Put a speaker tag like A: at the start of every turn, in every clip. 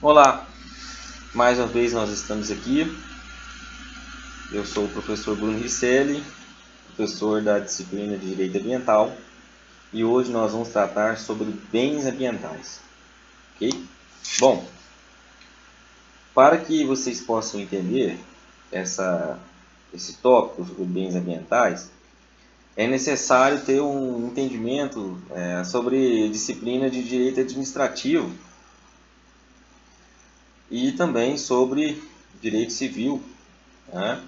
A: Olá, mais uma vez nós estamos aqui. Eu sou o professor Bruno Risselli, professor da disciplina de Direito Ambiental, e hoje nós vamos tratar sobre bens ambientais, ok? Bom, para que vocês possam entender esse tópico sobre bens ambientais, é necessário ter um entendimento sobre disciplina de Direito Administrativo e também sobre Direito Civil, né?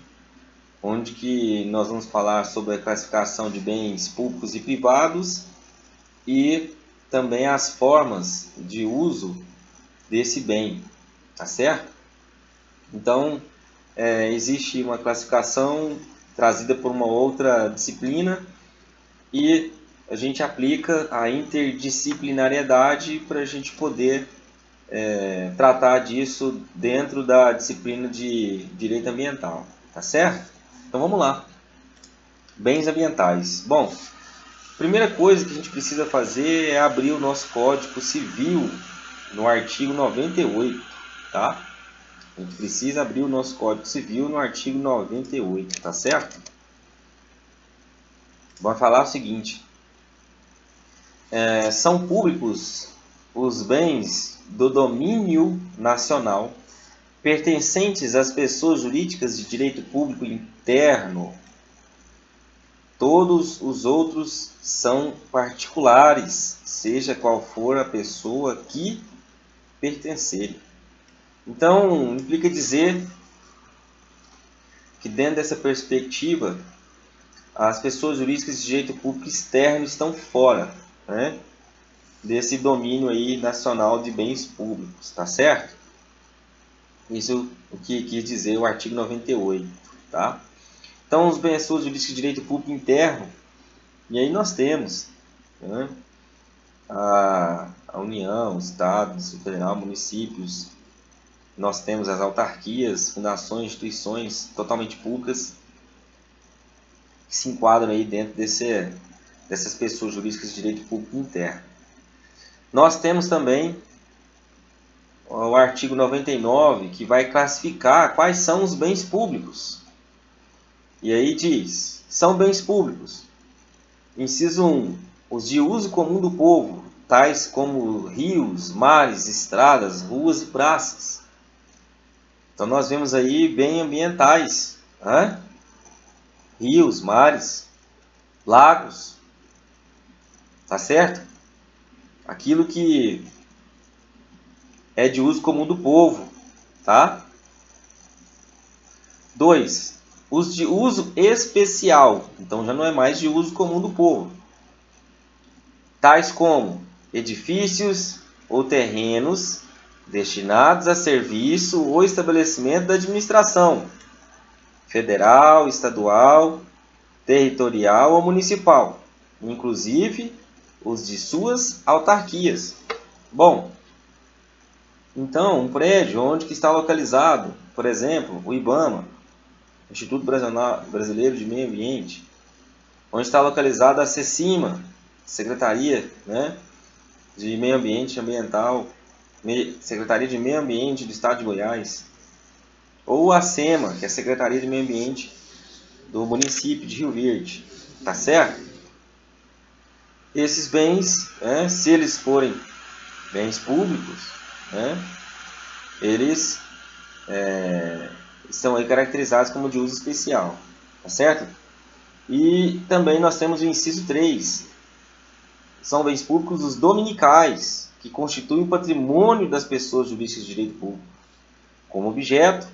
A: Onde que nós vamos falar sobre a classificação de bens públicos e privados e também as formas de uso desse bem, tá certo? Então, existe uma classificação trazida por uma outra disciplina e a gente aplica a interdisciplinariedade para a gente poder tratar disso dentro da disciplina de Direito Ambiental, tá certo? Então vamos lá. Bens ambientais. Bom, primeira coisa que a gente precisa fazer é abrir o nosso Código Civil no artigo 98, tá? A gente precisa abrir o nosso Código Civil no artigo 98, tá certo? Vai falar o seguinte: são públicos os bens do domínio nacional pertencentes às pessoas jurídicas de direito público interno. Todos os outros são particulares, seja qual for a pessoa que pertencer. Então, implica dizer que dentro dessa perspectiva, as pessoas jurídicas de direito público externo estão fora, né, desse domínio aí nacional de bens públicos, tá certo? Isso é o que quis dizer o artigo 98, tá? Então, os pessoas jurídicas de direito público interno, e aí nós temos, né, a União, o Estado, o Distrito Federal, municípios, nós temos as autarquias, fundações, instituições totalmente públicas que se enquadram aí dentro dessas pessoas jurídicas de direito público interno. Nós temos também o artigo 99, que vai classificar quais são os bens públicos. E aí diz, são bens públicos. Inciso 1, os de uso comum do povo, tais como rios, mares, estradas, ruas e praças. Então nós vemos aí bens ambientais, né? Rios, mares, lagos, tá certo? Aquilo que é de uso comum do povo, tá? 2, os de uso especial, então já não é mais de uso comum do povo, tais como edifícios ou terrenos destinados a serviço ou estabelecimento da administração federal, estadual, territorial ou municipal, inclusive os de suas autarquias. Bom, então, um prédio onde que está localizado, por exemplo, o IBAMA, Instituto Brasileiro de Meio Ambiente, onde está localizada a SECIMA, Secretaria, né, de Meio Ambiente Ambiental, Secretaria de Meio Ambiente do Estado de Goiás, ou a SEMA, que é a Secretaria de Meio Ambiente do município de Rio Verde, tá certo? Esses bens, né, se eles forem bens públicos, né, eles estão aí caracterizados como de uso especial, tá certo? E também nós temos o inciso 3, são bens públicos os dominicais, que constituem o patrimônio das pessoas jurídicas de direito público, como objeto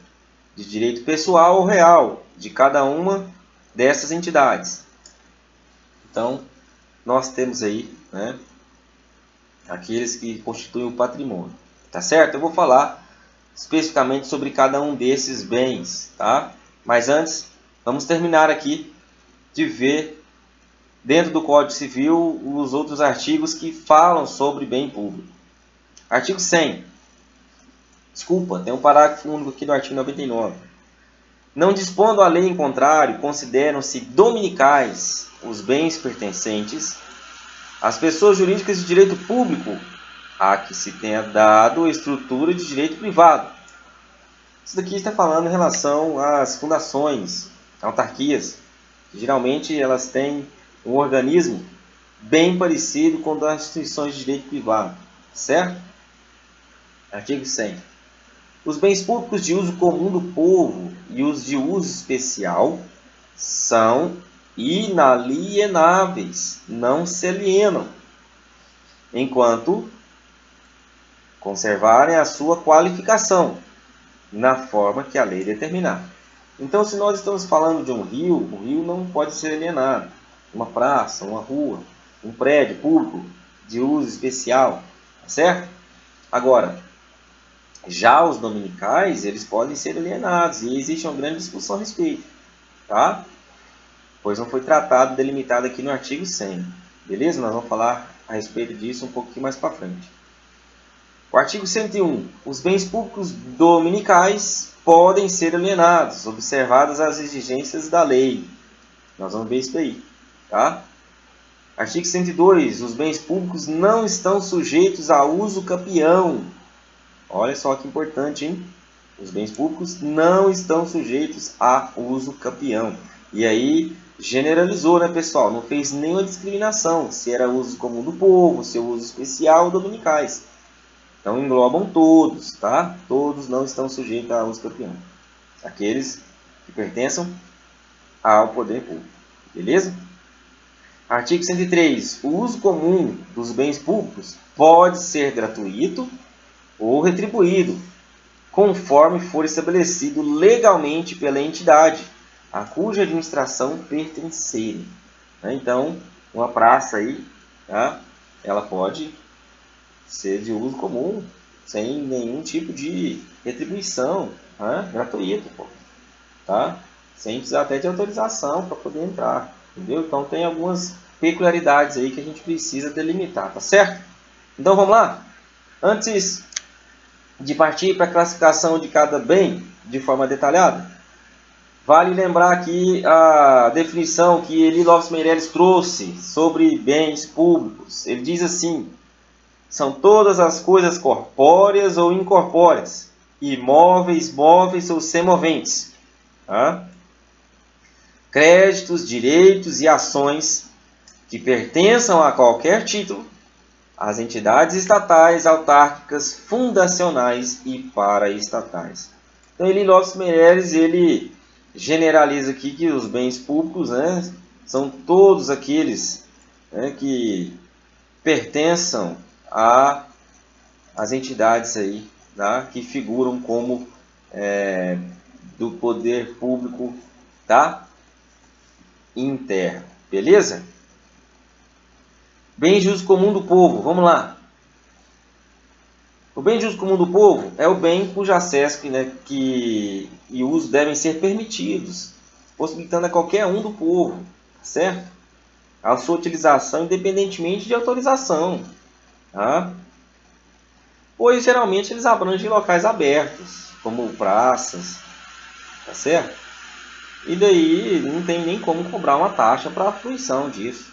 A: de direito pessoal ou real de cada uma dessas entidades. Então, nós temos aí, né, aqueles que constituem o patrimônio, tá certo? Eu vou falar especificamente sobre cada um desses bens, tá? Mas antes, vamos terminar aqui de ver dentro do Código Civil os outros artigos que falam sobre bem público. Artigo 100. Desculpa, tem um parágrafo único aqui do artigo 99. Não dispondo a lei em contrário, consideram-se dominicais os bens pertencentes às pessoas jurídicas de direito público a que se tenha dado estrutura de direito privado. Isso daqui está falando em relação às fundações, autarquias, que geralmente elas têm um organismo bem parecido com o das instituições de direito privado, certo? Artigo 100. Os bens públicos de uso comum do povo e os de uso especial são inalienáveis, não se alienam, enquanto conservarem a sua qualificação, na forma que a lei determinar. Então, se nós estamos falando de um rio, o rio não pode ser alienado. Uma praça, uma rua, um prédio público de uso especial, tá certo? Agora, já os dominicais, eles podem ser alienados e existe uma grande discussão a respeito, tá? Pois não foi tratado, delimitado aqui no artigo 100, beleza? Nós vamos falar a respeito disso um pouquinho mais para frente. O artigo 101. Os bens públicos dominicais podem ser alienados, observadas as exigências da lei. Nós vamos ver isso aí, tá? Artigo 102. Os bens públicos não estão sujeitos a uso capião. Olha só que importante, hein? Os bens públicos não estão sujeitos a uso capião. E aí generalizou, né, pessoal? Não fez nenhuma discriminação, se era uso comum do povo, se é uso especial ou dominicais. Então englobam todos, tá? Todos não estão sujeitos a uso capião. Aqueles que pertençam ao poder público. Beleza? Artigo 103. O uso comum dos bens públicos pode ser gratuito ou retribuído, conforme for estabelecido legalmente pela entidade a cuja administração pertencerem. Então, uma praça aí, tá? Ela pode ser de uso comum, sem nenhum tipo de retribuição, tá? Gratuito, pô, tá? Sem precisar até de autorização para poder entrar, entendeu? Então tem algumas peculiaridades aí que a gente precisa delimitar, tá certo? Então vamos lá? Antes de partir para a classificação de cada bem de forma detalhada, vale lembrar aqui a definição que Eli Lopes Meireles trouxe sobre bens públicos. Ele diz assim: são todas as coisas corpóreas ou incorpóreas, imóveis, móveis ou semoventes, tá? Créditos, direitos e ações que pertençam a qualquer título às entidades estatais, autárquicas, fundacionais e paraestatais. Então, Eli Lopes Meireles, ele generaliza aqui que os bens públicos, né, são todos aqueles, né, que pertençam às entidades aí, tá, que figuram como do poder público, tá, interno. Beleza? Bem de uso comum do povo, vamos lá. O bem de uso comum do povo é o bem cujo acesso e uso devem ser permitidos, possibilitando a qualquer um do povo, certo? A sua utilização independentemente de autorização, tá? Pois geralmente eles abrangem locais abertos, como praças, tá certo? E daí não tem nem como cobrar uma taxa para a fruição disso,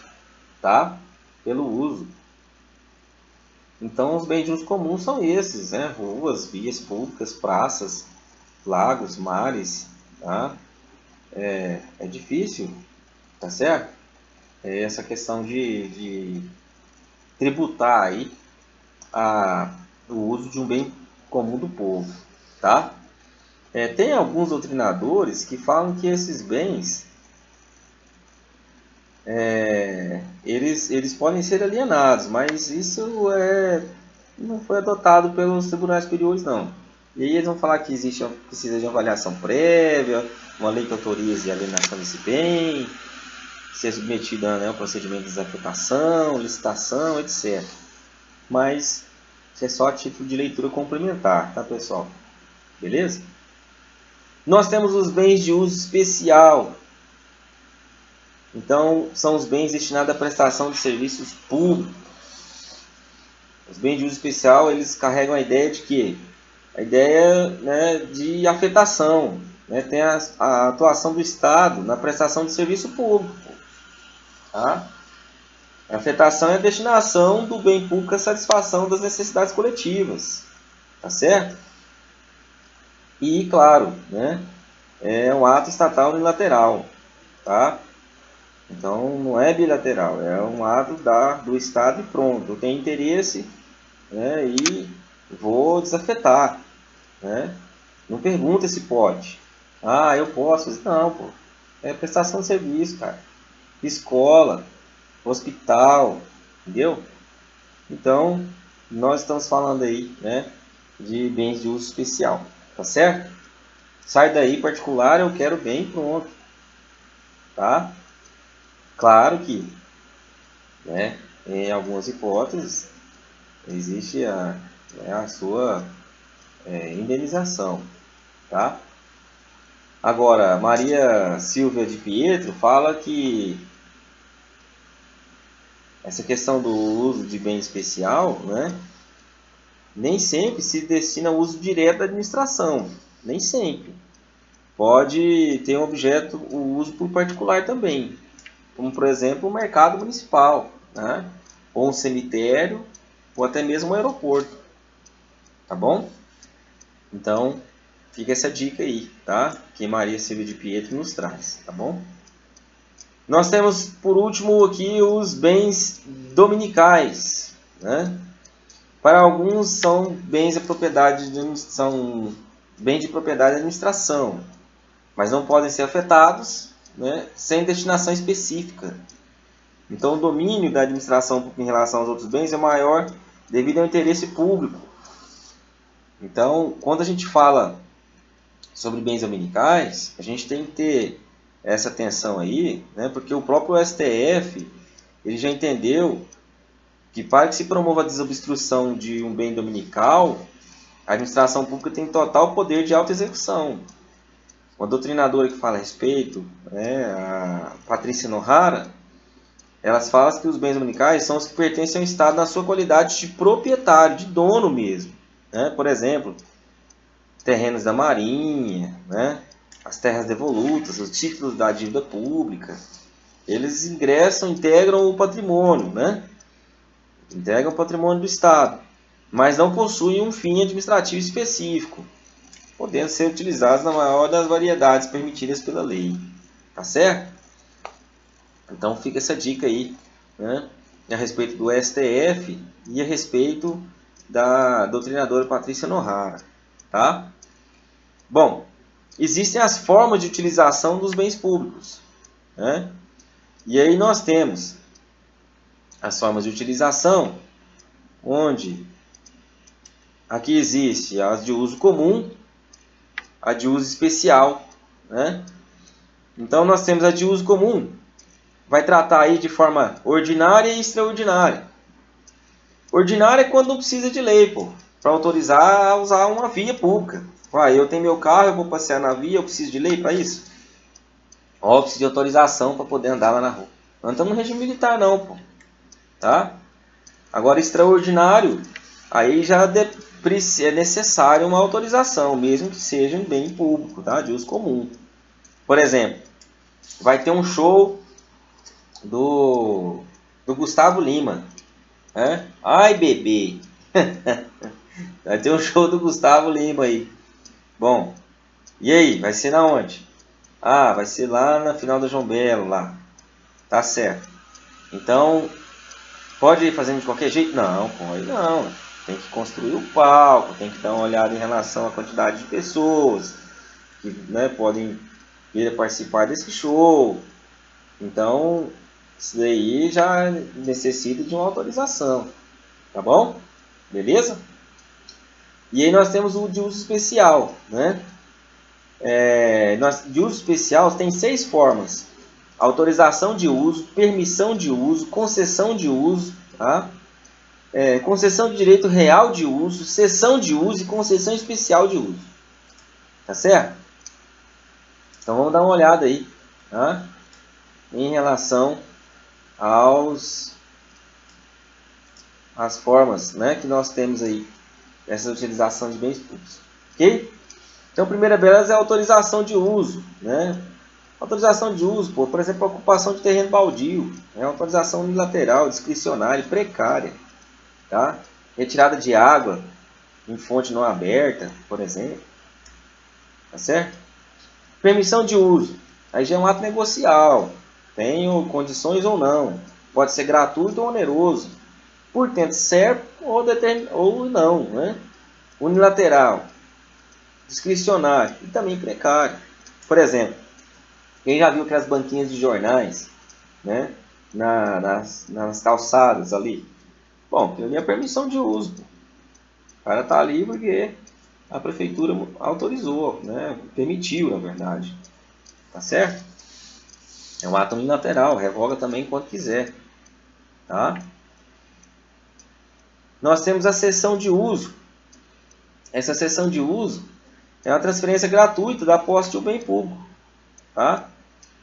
A: tá? Pelo uso. Então, os bens de uso comum são esses, né? Ruas, vias públicas, praças, lagos, mares, tá? É difícil, tá certo? É essa questão de tributar aí o uso de um bem comum do povo, tá? Tem alguns doutrinadores que falam que esses bens eles podem ser alienados, mas isso não foi adotado pelos tribunais superiores, não. E aí eles vão falar que precisa de uma avaliação prévia, uma lei que autorize a alienação desse bem, ser submetida, né, ao procedimento de desafetação, licitação, etc. Mas isso é só a título de leitura complementar, tá, pessoal? Beleza? Nós temos os bens de uso especial. Então, são os bens destinados à prestação de serviços públicos. Os bens de uso especial, eles carregam a ideia de quê? A ideia, né, de afetação. Né? Tem a atuação do Estado na prestação de serviço público. Tá? A afetação é a destinação do bem público à satisfação das necessidades coletivas, tá certo? E, claro, né, é um ato estatal unilateral, tá? Então, não é bilateral, é um ato do Estado e pronto. Eu tenho interesse, né, e vou desafetar, né? Não pergunta se pode. Ah, eu posso. Não, pô. É prestação de serviço, cara. Escola, hospital, entendeu? Então, nós estamos falando aí, né, de bens de uso especial, tá certo? Sai daí particular, eu quero bem, pronto, tá? Claro que, né, em algumas hipóteses existe a sua indenização, tá? Agora, Maria Silvia de Pietro fala que essa questão do uso de bem especial, né, nem sempre se destina ao uso direto da administração, nem sempre. Pode ter um objeto, o uso por particular também, como por exemplo o mercado municipal, né, ou um cemitério, ou até mesmo um aeroporto, tá bom? Então, fica essa dica aí, tá? Que Maria Silvia de Pietro nos traz, tá bom? Nós temos, por último, aqui os bens dominicais, né? Para alguns são bens de propriedade de propriedade de administração, mas não podem ser afetados, né, sem destinação específica. Então, o domínio da administração pública em relação aos outros bens é maior devido ao interesse público. Então, quando a gente fala sobre bens dominicais, a gente tem que ter essa atenção aí, né, porque o próprio STF ele já entendeu que para que se promova a desobstrução de um bem dominical, a administração pública tem total poder de autoexecução. Uma doutrinadora que fala a respeito, né, a Patrícia Nohara, elas falam que os bens dominicais são os que pertencem ao Estado na sua qualidade de proprietário, de dono mesmo. Né? Por exemplo, terrenos da Marinha, né? As terras devolutas, os títulos da dívida pública, eles integram o patrimônio, né? Integram o patrimônio do Estado, mas não possuem um fim administrativo específico, podendo ser utilizados na maior das variedades permitidas pela lei. Tá certo? Então fica essa dica aí, né, a respeito do STF e a respeito da doutrinadora Patrícia Nohara. Tá? Bom, existem as formas de utilização dos bens públicos. Né? E aí nós temos as formas de utilização, onde aqui existe as de uso comum, a de uso especial. Né? Então nós temos a de uso comum, vai tratar aí de forma ordinária e extraordinária. Ordinária é quando não precisa de lei, para autorizar a usar uma via pública. Eu tenho meu carro, eu vou passear na via, eu preciso de lei para isso? Ó, eu preciso de autorização para poder andar lá na rua. Não estamos no regime militar não, tá? Agora, extraordinário, aí já é necessário uma autorização, mesmo que seja um bem público, tá? De uso comum. Por exemplo, vai ter um show do Gustavo Lima. Né? Ai, bebê! Vai ter um show do Gustavo Lima aí. Bom, e aí? Vai ser na onde? Ah, vai ser lá na final da João Belo, lá. Tá certo. Então, pode ir fazendo de qualquer jeito? Não, pode não. Tem que construir o palco, tem que dar uma olhada em relação à quantidade de pessoas que, né, podem vir a participar desse show. Então, isso daí já necessita de uma autorização. Tá bom? Beleza? E aí nós temos o de uso especial, né? De uso especial tem 6 formas: autorização de uso, permissão de uso, concessão de uso, tá? Concessão de direito real de uso, cessão de uso e concessão especial de uso. Tá certo? Então vamos dar uma olhada aí, tá? Em relação às formas, né, que nós temos aí essa utilização de bens públicos. Ok? Então, a primeira delas é a autorização de uso, né? Autorização de uso, por exemplo, a ocupação de terreno baldio, é uma autorização unilateral, discricionária e precária, tá? Retirada de água em fonte não aberta, por exemplo, tá certo? Permissão de uso, aí já é um ato negocial, tenho condições ou não, pode ser gratuito ou oneroso, portanto certo ou não, né? Unilateral, discricionário e também precário. Por exemplo, quem já viu aquelas banquinhas de jornais, né, nas calçadas ali? Bom, tem ali a permissão de uso. O cara está ali porque a prefeitura autorizou, né, permitiu, na verdade. Tá certo? É um ato unilateral, revoga também quando quiser. Tá? Nós temos a cessão de uso. Essa cessão de uso é uma transferência gratuita da posse de um bem público. Tá?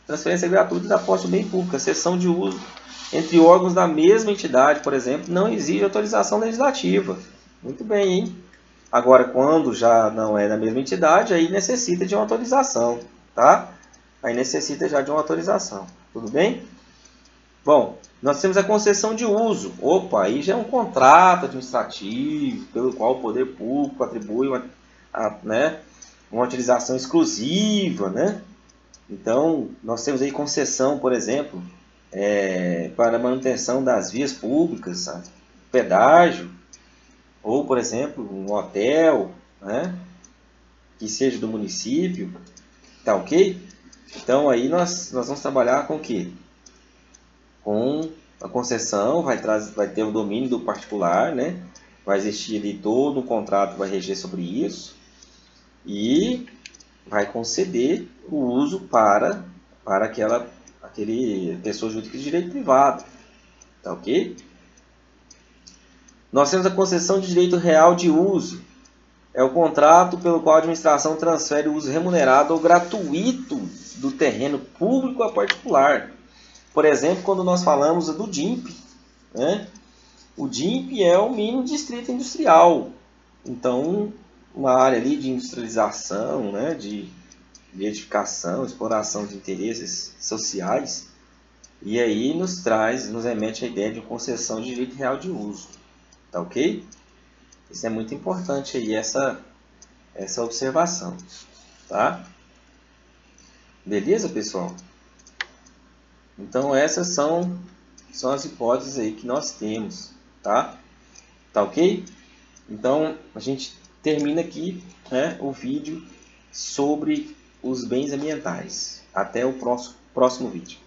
A: Transferência gratuita da posse de um bem público. A cessão de uso entre órgãos da mesma entidade, por exemplo, não exige autorização legislativa. Muito bem, hein? Agora, quando já não é da mesma entidade, aí necessita de uma autorização, tá? Aí necessita já de uma autorização. Tudo bem? Bom, nós temos a concessão de uso. Opa, aí já é um contrato administrativo pelo qual o poder público atribui né, uma utilização exclusiva, né? Então, nós temos aí concessão, por exemplo, para a manutenção das vias públicas, sabe? Pedágio, ou, por exemplo, um hotel, né? Que seja do município, tá ok? Então, aí nós vamos trabalhar com o quê? Com a concessão, vai ter o domínio do particular, né? Vai existir ali todo um contrato que vai reger sobre isso e vai conceder o uso para aquele pessoa jurídica de direito privado, tá ok? Nós temos a concessão de direito real de uso. É o contrato pelo qual a administração transfere o uso remunerado ou gratuito do terreno público a particular. Por exemplo, quando nós falamos do DIMP, né? O DIMP é o mínimo distrito industrial. Então, uma área ali de industrialização, né? de edificação, exploração de interesses sociais. E aí nos remete a ideia de concessão de direito real de uso. Tá ok? Isso é muito importante aí, essa observação. Tá? Beleza, pessoal? Então essas são as hipóteses aí que nós temos. Tá? Tá ok? Então a gente termina aqui, né, o vídeo sobre os bens ambientais. Até o próximo vídeo.